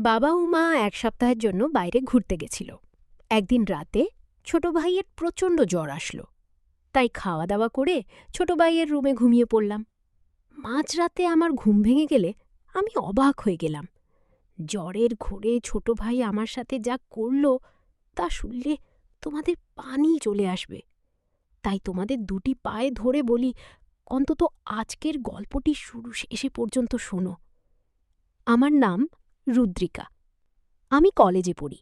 বাবা ও মা এক সপ্তাহের জন্য বাইরে ঘুরতে গেছিল। একদিন রাতে ছোট ভাইয়ের প্রচণ্ড জ্বর আসলো, তাই খাওয়া দাওয়া করে ছোট ভাইয়ের রুমে ঘুমিয়ে পড়লাম। মাঝরাতে আমার ঘুম ভেঙে গেলে আমি অবাক হয়ে গেলাম। জ্বরের ঘোরে ছোট ভাই আমার সাথে যা করল তা শুনলে তোমাদের পানি চলে আসবে। তাই তোমাদের দুটি পায়ে ধরে বলি, অন্তত আজকের গল্পটি শুরু শেষে পর্যন্ত শোনো। আমার নাম রুদ্রিকা। আমি কলেজে পড়ি।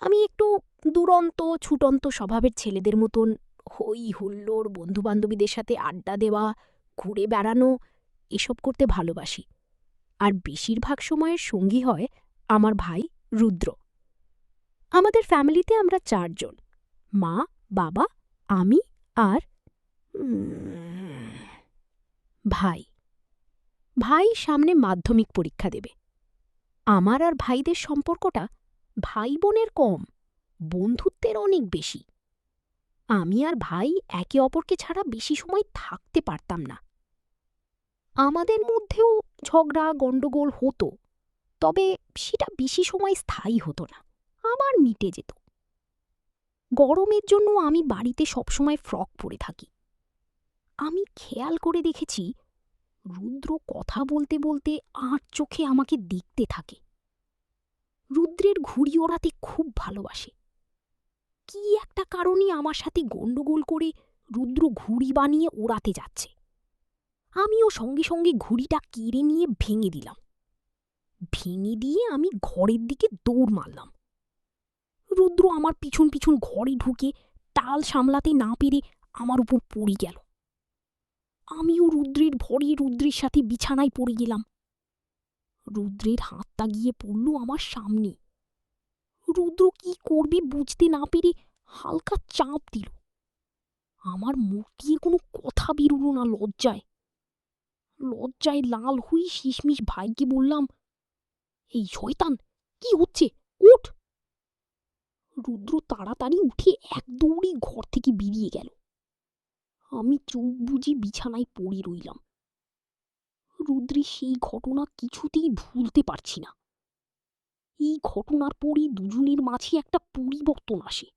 আমি একটু দুরন্ত ছুটন্ত স্বভাবের ছেলেদের মতন হই হুল্লোড়, বন্ধুবান্ধবীদের সাথে আড্ডা দেওয়া, ঘুরে বেড়ানো এসব করতে ভালোবাসি। আর বেশিরভাগ সময়ের সঙ্গী হয় আমার ভাই রুদ্র। আমাদের ফ্যামিলিতে আমরা ৪ জন: মা, বাবা, আমি আর ভাই। ভাই সামনে মাধ্যমিক পরীক্ষা দেবে। আমার আর ভাইদের সম্পর্কটা ভাই বোনের কম, বন্ধুত্বের অনেক বেশি। আমি আর ভাই একে অপরকে ছাড়া বেশি সময় থাকতে পারতাম না। আমাদের মধ্যেও ঝগড়া গণ্ডগোল হতো, তবে সেটা বেশি সময় স্থায়ী হতো না, আবার মিটে যেত। গরমের জন্য আমি বাড়িতে সবসময় ফ্রক পরে থাকি। আমি খেয়াল করে দেখেছি রুদ্র কথা বলতে বলতে আঁট চোখে আমাকে দেখতে থাকে। রুদ্রের ঘুড়ি ওড়াতে খুব ভালোবাসে। কি একটা কারণে আমার সাথে গণ্ডগোল করে রুদ্র ঘুড়ি বানিয়ে ওড়াতে যাচ্ছে। আমিও সঙ্গে সঙ্গে ঘুড়িটা কেড়ে নিয়ে ভেঙে দিলাম। ভেঙে দিয়ে আমি ঘরের দিকে দৌড় মারলাম। রুদ্র আমার পিছন পিছন ঘরে ঢুকে টাল সামলাতে না পেরে আমার উপর পড়ে গেল। আমিও রুদ্রের ভরে রুদ্রের সাথে বিছানায় পড়ে গেলাম। রুদ্রের হাতটা গিয়ে পড়ল আমার সামনে। রুদ্র কি করবে বুঝতে না পেরে হালকা চাপ দিল। আমার মুখ দিয়ে কোনো কথা বেরোল না লজ্জায়। লজ্জায় লাল হয়ে শেষমেশ ভাইকে বললাম, এই শয়তান, কি হচ্ছে, উঠ! রুদ্র তাড়াতাড়ি উঠে এক দৌড়ে ঘর থেকে বেরিয়ে গেল। আমি চোখ বুজে বিছানায় পড়ে রইলাম। রুদ্রের সেই ঘটনা কিছুতেই ভুলতে পারছি না। এই ঘটনার পরই দুজনের মাঝে একটা পরিবর্তন আসে।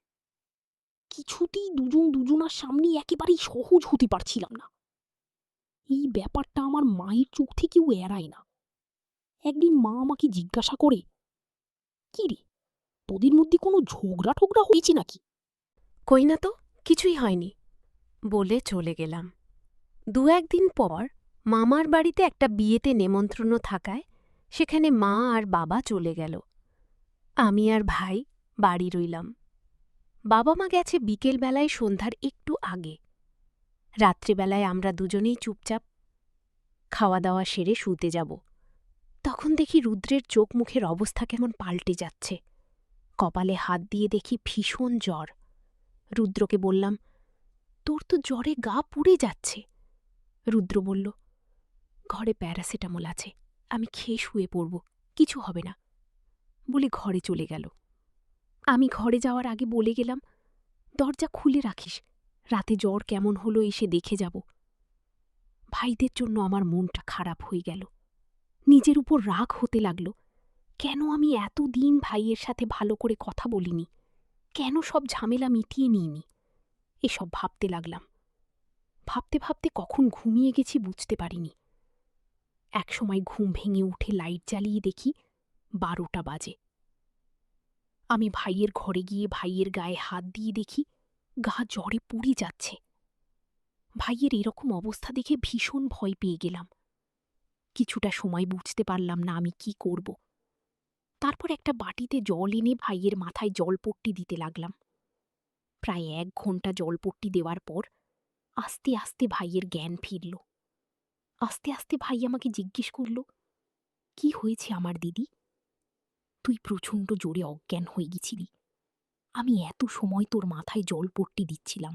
কিছুতেই দুজন দুজনার সামনে একেবারেই সহজ হতে পারছিলাম না। এই ব্যাপারটা আমার মায়ের চোখ থেকেও এড়ায় না। একদিন মা আমাকে জিজ্ঞাসা করে, কি রে, তোদের মধ্যে কোনো ঝগড়া ঠগড়া হয়েছে নাকি? কই না তো, কিছুই হয়নি বলে চলে গেলাম। ২-১ দিন পর মামার বাড়িতে একটা বিয়েতে নেমন্ত্রণ থাকায় সেখানে মা আর বাবা চলে গেল। আমি আর ভাই বাড়ি রইলাম। বাবা মা গেছে বিকেলবেলায় সন্ধ্যার একটু আগে। রাত্রিবেলায় আমরা দুজনেই চুপচাপ খাওয়া দাওয়া সেরে শুতে যাব। তখন দেখি রুদ্রের চোখ মুখের অবস্থা কেমন পাল্টে যাচ্ছে। কপালে হাত দিয়ে দেখি ভীষণ জ্বর। রুদ্রকে বললাম, তোর তো জ্বরে গা পুড়ে যাচ্ছে। রুদ্র বলল, ঘরে প্যারাসিটামল আছে, আমি খেয়ে শুয়ে পড়ব, কিছু হবে না, বলে ঘরে চলে গেল। আমি ঘরে যাওয়ার আগে বলে গেলাম, দরজা খুলে রাখিস, রাতে জ্বর কেমন হলো এসে দেখে যাব। ভাইদের জন্য আমার মনটা খারাপ হয়ে গেল। নিজের উপর রাগ হতে লাগল। কেন আমি এতদিন ভাইয়ের সাথে ভালো করে কথা বলিনি, কেন সব ঝামেলা মিটিয়ে নিইনি, এসব ভাবতে লাগলাম। ভাবতে ভাবতে কখন ঘুমিয়ে গেছি বুঝতে পারিনি। একসময় ঘুম ভেঙে উঠে লাইট জ্বালিয়ে দেখি ১২টা বাজে। আমি ভাইয়ের ঘরে গিয়ে ভাইয়ের গায়ে হাত দিয়ে দেখি গা জ্বরে পুড়ে যাচ্ছে। ভাইয়ের এরকম অবস্থা দেখে ভীষণ ভয় পেয়ে গেলাম। কিছুটা সময় বুঝতে পারলাম না আমি কি করব। তারপর একটা বাটিতে জল এনে ভাইয়ের মাথায় জলপট্টি দিতে লাগলাম। প্রায় ১ ঘন্টা জলপট্টি দেওয়ার পর আস্তে আস্তে ভাইয়ের জ্ঞান ফিরল। আস্তে আস্তে ভাই আমাকে জিজ্ঞেস করল, কি হয়েছে আমার দিদি? তুই প্রচণ্ড জোরে অজ্ঞান হয়ে গেছিলি। আমি এত সময় তোর মাথায় জলপট্টি দিচ্ছিলাম।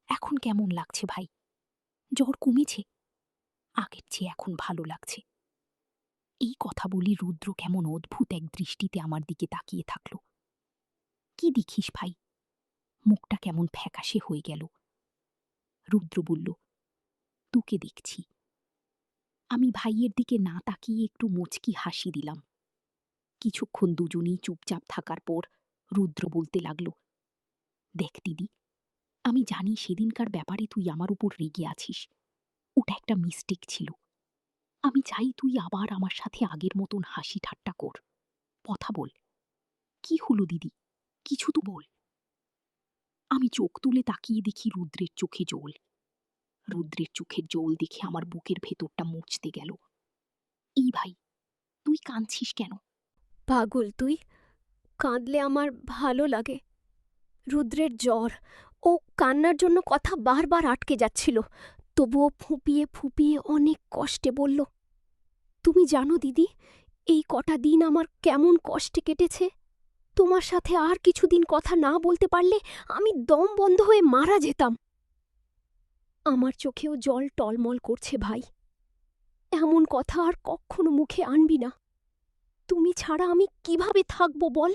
এখন কেমন লাগছে ভাই? জ্বর কমেছে? আগের চেয়ে এখন ভালো লাগছে। এই কথা বলি রুদ্র কেমন অদ্ভুত এক দৃষ্টিতে আমার দিকে তাকিয়ে থাকল। কি দেখিস ভাই? মুখটা কেমন ফ্যাকাশে হয়ে গেল। রুদ্র বলল, তোকে দেখছি। আমি ভাইয়ের দিকে না তাকিয়ে একটু মুচকি হাসি দিলাম। কিছুক্ষণ দুজনেই চুপচাপ থাকার পর রুদ্র বলতে লাগল, দেখ দিদি, আমি জানি সেদিনকার ব্যাপারে তুই আমার উপর রেগে আছিস। ওটা একটা মিস্টেক ছিল। আমি চাই তুই আবার আমার সাথে আগের মতন হাসি ঠাট্টা কর। কথা বল, কি হলো দিদি, কিছু তো বল। আমি চোখ তুলে তাকিয়ে দেখি রুদ্রের চোখে জল। রুদ্রের চোখের জল দেখে আমার বুকের ভেতরটা মুচতে গেল। এই ভাই, তুই কাঁদছিস কেন? পাগল তুই, কাঁদলে আমার ভালো লাগে। রুদ্রের জ্বর, ও কান্নার জন্য কথা বারবার আটকে যাচ্ছিল, তবুও ফুঁপিয়ে ফুঁপিয়ে অনেক কষ্টে বলল, তুমি জানো দিদি, এই কটা দিন আমার কেমন কষ্টে কেটেছে। তোমার সাথে আর কিছুদিন কথা না বলতে পারলে আমি দম বন্ধ হয়ে মারা যেতাম। আমার চোখেও জল টলমল করছে ভাই। এমন কথা আর কখনো মুখে আনবি না। তুমি ছাড়া আমি কিভাবে থাকবো বল?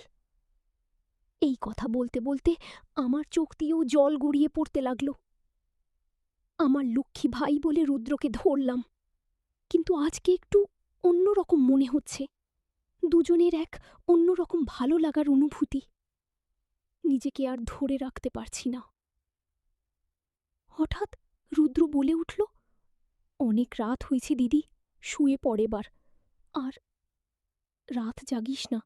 এই কথা বলতে বলতে আমার চোখ দিয়েও জল গড়িয়ে পড়তে লাগল। আমার লক্ষ্মী ভাই বলে রুদ্রকে ধরলাম, কিন্তু আজকে একটু অন্যরকম মনে হচ্ছে। দুজনের এক অন্যরকম ভালো লাগার অনুভূতি। নিজেকে আর ধরে রাখতে পারছি না। হঠাৎ রুদ্র বলে উঠল, অনেক রাত হয়েছে দিদি, শুয়ে পড় এবার। আর রাত জাগিস না।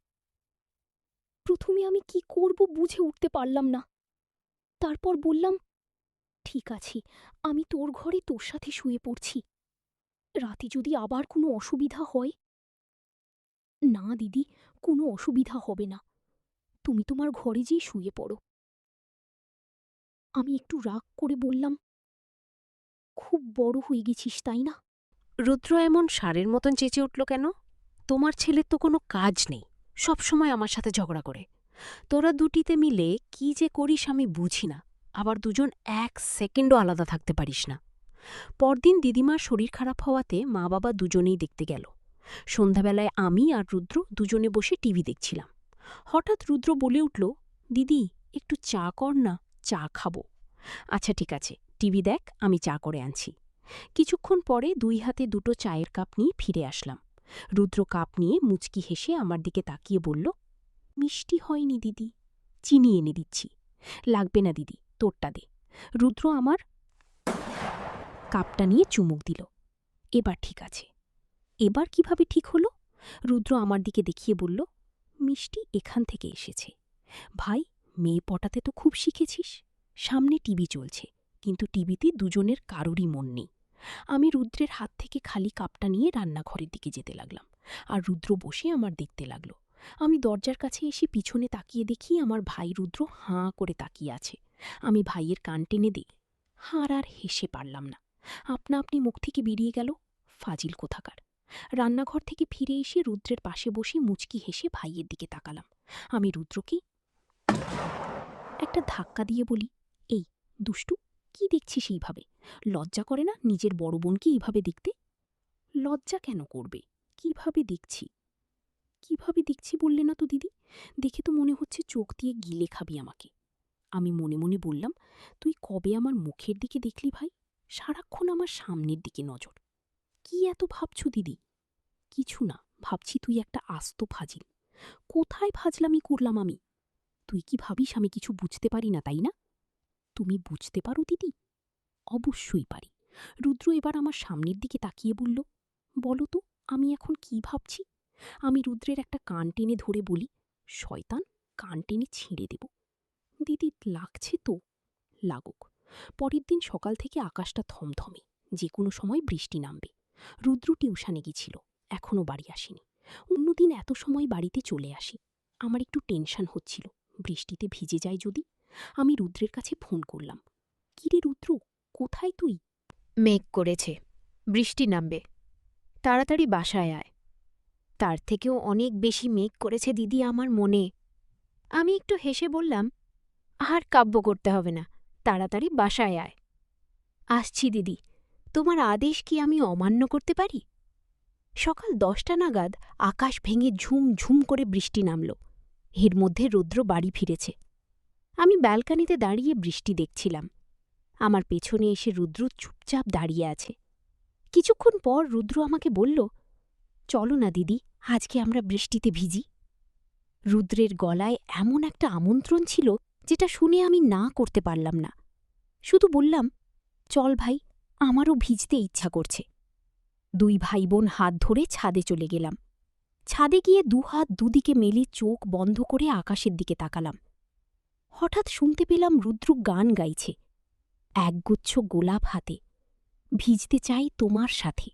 প্রথমে আমি কি করব বুঝে উঠতে পারলাম না। তারপর বললাম, ঠিক আছে, আমি তোর ঘরে তোর সাথে শুয়ে পড়ছি। রাতে যদি আবার কোনো অসুবিধা হয়। না দিদি, কোনো অসুবিধা হবে না। তুমি তোমার ঘরে যেয়ে শুয়ে পড়ো। আমি একটু রাগ করে বললাম, খুব বড় হয়ে গেছিস তাই না? রুদ্র এমন ষাঁড়ের মতন চেঁচে উঠল কেন? তোমার ছেলের তো কোনো কাজ নেই, সব সময় আমার সাথে ঝগড়া করে। তোরা দুটিতে মিলে কি যে করিস আমি বুঝি না। আবার দুজন এক সেকেন্ডও আলাদা থাকতে পারিস না। পরদিন দিদিমার শরীর খারাপ হওয়াতে মা বাবা দুজনেই দেখতে গেল। সন্ধ্যাবেলায় আমি আর রুদ্র দুজনে বসে টিভি দেখছিলাম। হঠাৎ রুদ্র বলে উঠল, দিদি একটু চা কর না, চা খাবো। আচ্ছা ঠিক আছে, টিভি দেখ, আমি চা করে আনছি। কিছুক্ষণ পরে দুই হাতে দুটো চায়ের কাপ নিয়ে ফিরে আসলাম। রুদ্র কাপ নিয়ে মুচকি হেসে আমার দিকে তাকিয়ে বলল, মিষ্টি হয়নি দিদি, চিনি এনে দিচ্ছি। লাগবে না দিদি, তোরটা দে। রুদ্র আমার কাপটা নিয়ে চুমুক দিল। এবার ঠিক আছে। এবার কিভাবে ঠিক হলো? রুদ্র আমার দিকে দেখিয়ে বলল, মিষ্টি এখান থেকে এসেছে। ভাই, মেয়ে পটাতে তো খুব শিখেছিস। সামনে টিভি চলছে, কিন্তু টিভিতে দুজনের কারোরই মন নেই। আমি রুদ্রের হাত থেকে খালি কাপটা নিয়ে রান্নাঘরের দিকে যেতে লাগলাম, আর রুদ্র বসে আমার দেখতে লাগল। আমি দরজার কাছে এসে পিছনে তাকিয়ে দেখি আমার ভাই রুদ্র হাঁ করে তাকিয়ে আছে। আমি ভাইয়ের কান টেনে দিই, আর হেসে পারলাম না। আপনা আপনি মুখ থেকে বেরিয়ে গেল, ফাজিল কোথাকার। রান্নাঘর থেকে ফিরে এসে রুদ্রের পাশে বসে মুচকি হেসে ভাইয়ের দিকে তাকালাম। আমি রুদ্রকে একটা ধাক্কা দিয়ে বলি, এই দুষ্টু, কি দেখছিস এইভাবে? লজ্জা করে না নিজের বড় বোনকে এইভাবে দেখতে? লজ্জা কেন করবে? কিভাবে দেখছি? কিভাবে দেখছি বললে না তো দিদি? দেখে তো মনে হচ্ছে চোখ দিয়ে গিলে খাবি আমাকে। আমি মনে মনে বললাম, তুই কবে আমার মুখের দিকে দেখলি ভাই? সারাক্ষণ আমার সামনের দিকে নজর। কি এত ভাবছ দিদি? কিছু না, ভাবছি তুই একটা আস্ত ফাজিল। কোথায় ফাজলামি করলাম আমি? তুই কি ভাবিস আমি কিছু বুঝতে পারি না, তাই না? তুমি বুঝতে পারো দিদি? অবশ্যই পারি। রুদ্র এবার আমার সামনের দিকে তাকিয়ে বলল, বলো তো আমি এখন কি ভাবছি? আমি রুদ্রের একটা কান টেনে ধরে বলি, শয়তান, কান টেনে ছিঁড়ে দেব। দিদি লাগছে তো? লাগুক। পরের দিন সকাল থেকে আকাশটা থমথমে, যে কোনো সময় বৃষ্টি নামবে। রুদ্র টিউশনে গেছিল, এখনও বাড়ি আসেনি। অন্যদিন এত সময় বাড়িতে চলে আসি। আমার একটু টেনশন হচ্ছিল, বৃষ্টিতে ভিজে যায় যদি। আমি রুদ্রের কাছে ফোন করলাম, কিরে রুদ্র, কোথায় তুই? মেঘ করেছে, বৃষ্টি নামবে, তাড়াতাড়ি বাসায় আয়। তার থেকেও অনেক বেশি মেঘ করেছে দিদি আমার মনে। আমি একটু হেসে বললাম, আর কাব্য করতে হবে না, তাড়াতাড়ি বাসায় আয়। আসছি দিদি, তোমার আদেশ কি আমি অমান্য করতে পারি? সকাল 10টা নাগাদ আকাশ ভেঙে ঝুম ঝুম করে বৃষ্টি নামল। এর মধ্যে রুদ্র বাড়ি ফিরেছে। আমি ব্যালকানিতে দাঁড়িয়ে বৃষ্টি দেখছিলাম। আমার পেছনে এসে রুদ্র চুপচাপ দাঁড়িয়ে আছে। কিছুক্ষণ পর রুদ্র আমাকে বলল, চলো না দিদি, আজকে আমরা বৃষ্টিতে ভিজি। রুদ্রের গলায় এমন একটা আমন্ত্রণ ছিল যেটা শুনে আমি না করতে পারলাম না। শুধু বললাম, চল ভাই, আমারও ভিজতে ইচ্ছা করছে। দুই ভাই বোন হাত ধরে ছাদে চলে গেলাম। ছাদে গিয়ে দুহাত দুদিকে মেলে চোখ বন্ধ করে আকাশের দিকে তাকালাম। হঠাৎ শুনতে পেলাম রুদ্র গান গাইছে, একগুচ্ছ গোলাপ হাতে, ভিজতে চাই তোমার সাথে।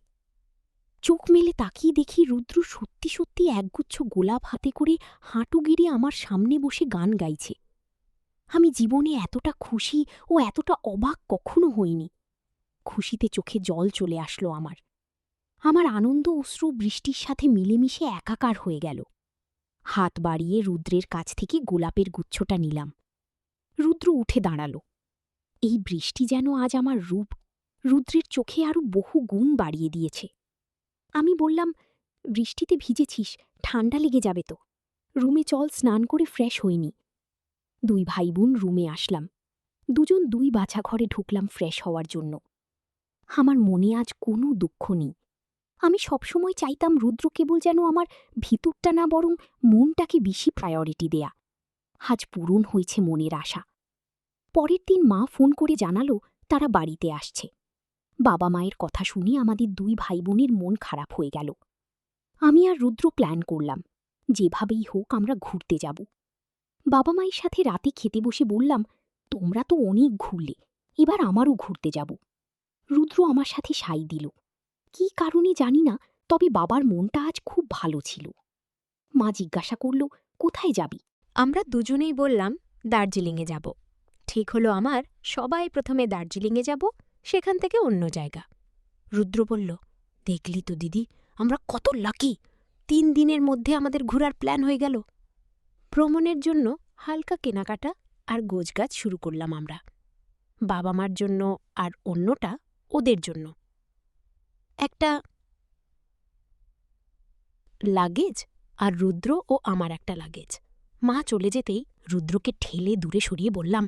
চোখ মেলে তাকিয়ে দেখি রুদ্র সত্যি সত্যি একগুচ্ছ গোলাপ হাতে করে হাঁটু গেড়ে আমার সামনে বসে গান গাইছে। আমি জীবনে এতটা খুশি ও এতটা অবাক কখনো হইনি। খুশিতে চোখে জল চলে আসলো আমার। আমার আনন্দ অশ্রু বৃষ্টির সাথে মিলেমিশে একাকার হয়ে গেল। হাত বাড়িয়ে রুদ্রের কাছ থেকে গোলাপের গুচ্ছটা নিলাম। রুদ্র উঠে দাঁড়াল। এই বৃষ্টি যেন আজ আমার রূপ রুদ্রের চোখে আরও বহু গুণ বাড়িয়ে দিয়েছে। আমি বললাম, বৃষ্টিতে ভিজেছিস, ঠান্ডা লেগে যাবে তো, রুমে চল, স্নান করে ফ্রেশ হইনি। দুই ভাই বোন রুমে আসলাম। দুজন দুই বাছা ঘরে ঢুকলাম ফ্রেশ হওয়ার জন্য। আমার মনে আজ কোনো দুঃখ নেই। আমি সবসময় চাইতাম রুদ্র কেবল যেন আমার ভিতরটা না, বরং মনটাকে বেশি প্রায়োরিটি দেয়া। আজ পূরণ হয়েছে মনের আশা। পরের দিন মা ফোন করে জানালো তারা বাড়িতে আসছে। বাবা মায়ের কথা শুনে আমাদের দুই ভাই বোনের মন খারাপ হয়ে গেল। আমি আর রুদ্র প্ল্যান করলাম, যেভাবেই হোক আমরা ঘুরতে যাব। বাবা মায়ের সাথে রাতে খেতে বসে বললাম, তোমরা তো অনেক ঘুরলে, এবার আমারও ঘুরতে যাব। রুদ্র আমার সাথে সাই দিল। কী কারণে জানি না, তবে বাবার মনটা আজ খুব ভালো ছিল। মা জিজ্ঞাসা করল, কোথায় যাবি? আমরা দুজনেই বললাম দার্জিলিংয়ে যাব। ঠিক হলো আমার, সবাই প্রথমে দার্জিলিংয়ে যাব, সেখান থেকে অন্য জায়গা। রুদ্র বলল, দেখলি তো দিদি, আমরা কত লাকি, 3 দিনের মধ্যে আমাদের ঘোরার প্ল্যান হয়ে গেল। ভ্রমণের জন্য হালকা কেনাকাটা আর গোছগাছ শুরু করলাম আমরা। বাবা মার জন্য আর অন্যটা ওদের জন্য। একটা লাগেজ আর রুদ্র ও আমার একটা লাগেজ। মা চলে যেতেই রুদ্রকে ঠেলে দূরে সরিয়ে বললাম,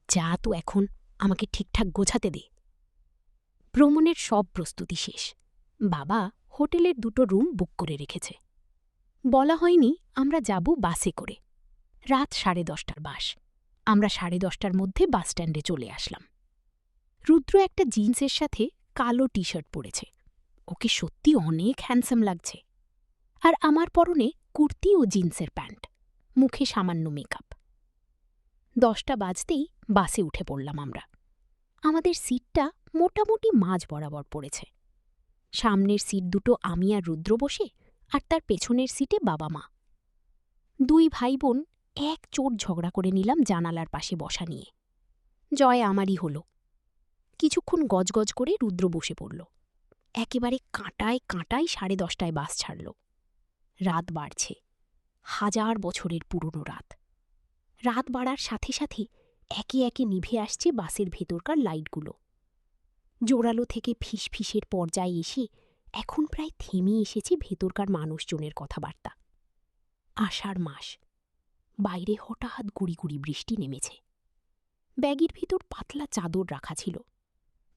যা তো এখন, আমাকে ঠিকঠাক গোছাতে দে। ভ্রমণের সব প্রস্তুতি শেষ। বাবা হোটেলের 2টো রুম বুক করে রেখেছে। বলা হয়নি আমরা যাব বাসে করে। রাত 10:30টার বাস। আমরা 10:30টার মধ্যে বাসস্ট্যান্ডে চলে আসলাম। রুদ্র একটা জিন্সের সাথে কালো টি শার্ট পরেছে। ওকে সত্যি অনেক হ্যান্ডসাম লাগছে। আর আমার পরনে কুর্তি ও জিন্সের প্যান্ট, মুখে সামান্য মেকআপ। 10টা বাজতেই বাসে উঠে পড়লাম আমরা। আমাদের সিটটা মোটামুটি মাঝ বরাবর পড়েছে। সামনের সিট দুটো আমি আর রুদ্র বসে, আর তার পেছনের সিটে বাবা মা। দুই ভাই বোন এক চোট ঝগড়া করে নিলাম জানালার পাশে বসা নিয়ে। জয় আমারই হল। কিছুক্ষণ গজগজ করে রুদ্র বসে পড়ল। একেবারে কাঁটায় কাঁটায় 10:30টায় বাস ছাড়ল। রাত বাড়ছে, 1000 বছরের পুরনো রাত। রাত বাড়ার সাথে সাথে একে একে নিভে আসছে বাসের ভেতরকার লাইটগুলো। জোরালো থেকে ফিসফিসের পর্যায়ে এসে এখন প্রায় থেমে এসেছে ভেতরকার মানুষজনের কথাবার্তা। আষাঢ় মাস, বাইরে হঠাৎ গুড়ি গুড়ি বৃষ্টি নেমেছে। ব্যাগের ভিতর পাতলা চাদর রাখা ছিল।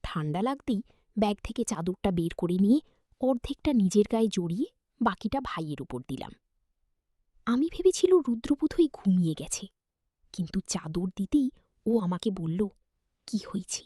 ঠান্ডা লাগতেই ব্যাগ থেকে চাদরটা বের করে নিয়ে অর্ধেকটা নিজের গায়ে জড়িয়ে বাকিটা ভাইয়ের উপর দিলাম। আমি ভেবেছিল রুদ্রবোধই ঘুমিয়ে গেছে, কিন্তু চাদর দিতেই ও আমাকে বলল, কি হয়েছে?